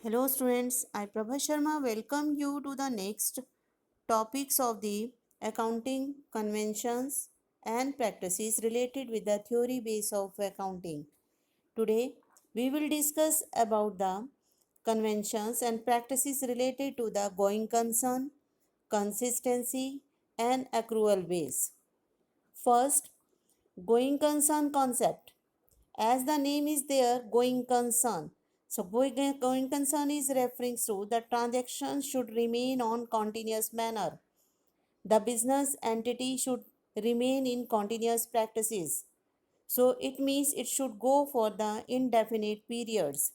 Hello students, I Prabha Sharma welcome you to the next topics of the accounting conventions and practices related with the theory base of accounting. Today we will discuss about the conventions and practices related to the going concern, consistency and accrual base. First, going concern concept. As the name is there, going concern. So going concern is referring to the transaction should remain on continuous manner. The business entity should remain in continuous practices. So it means it should go for the indefinite periods.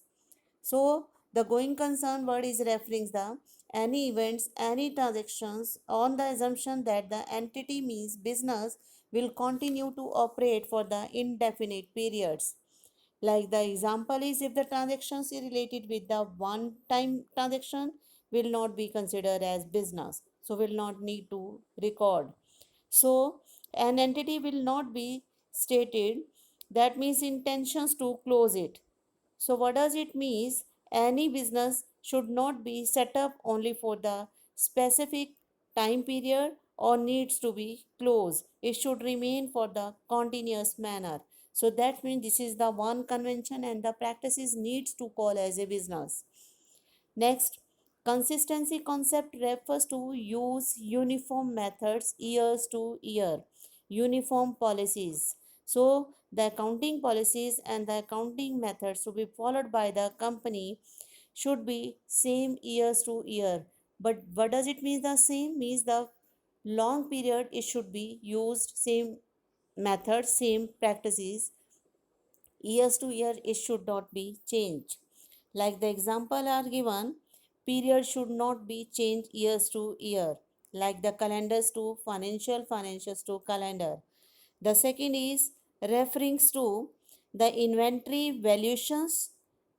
So the going concern word is referring the any events, any transactions on the assumption that the entity means business will continue to operate for the indefinite periods. Like the example is if the transactions is related with the one time transaction will not be considered as business. So will not need to record. So an entity will not be stated, that means intentions to close it. So what does it mean? Any business should not be set up only for the specific time period or needs to be closed. It should remain for the continuous manner. So that means this is the one convention and the practices needs to call as a business. Next, consistency concept refers to use uniform methods years to year, uniform policies. So, the accounting policies and the accounting methods to be followed by the company should be same years to year. But what does it mean the same? Means the long period it should be used same method, same practices. Years to year it should not be changed. Like the example are given, period should not be changed years to year. Like the calendars to financial, financials to calendar. The second is referring to the inventory valuations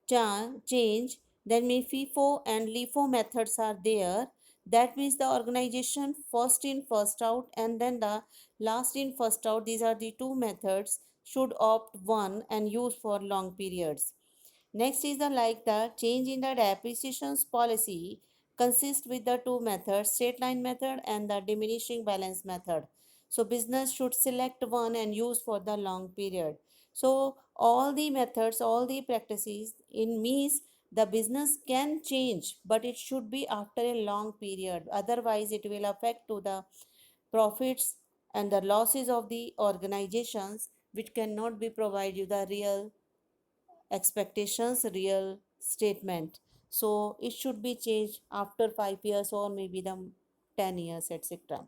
change. Then mean FIFO and LIFO methods are there. That means the organization first in first out and then the last in first out. These are the two methods should opt one and use for long periods. Next is the change in the depreciations policy consists with the two methods, straight line method and the diminishing balance method. So business should select one and use for the long period. So all the methods, all the practices in means the business can change, but it should be after a long period. Otherwise, it will affect to the profits and the losses of the organizations, which cannot be provide you the real expectations real statement. So it should be changed after 5 years or maybe the 10 years, etc.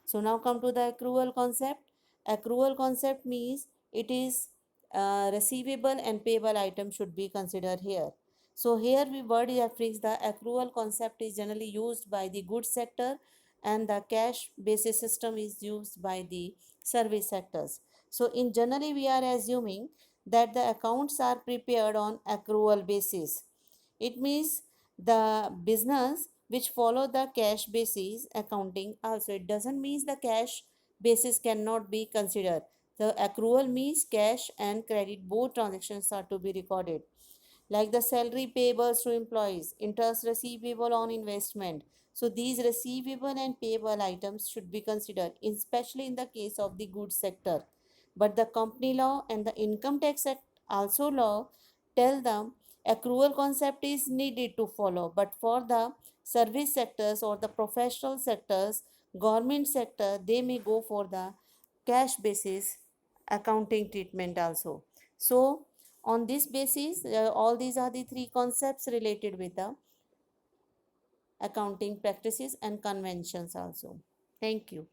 So now come to the accrual concept. Accrual concept means it is receivable and payable item should be considered here. So here we word reference the accrual concept is generally used by the goods sector and the cash basis system is used by the service sectors. So in generally we are assuming that the accounts are prepared on accrual basis. It means the business which follow the cash basis accounting also. It doesn't mean the cash basis cannot be considered. The accrual means cash and credit both transactions are to be recorded. Like the salary payables to employees, interest receivable on investment. So these receivable and payable items should be considered, especially in the case of the goods sector. But the company law and the income tax act also law tell them accrual concept is needed to follow. But for the service sectors or the professional sectors, government sector, they may go for the cash basis accounting treatment also. So on this basis, all these are the three concepts related with the accounting practices and conventions also. Thank you.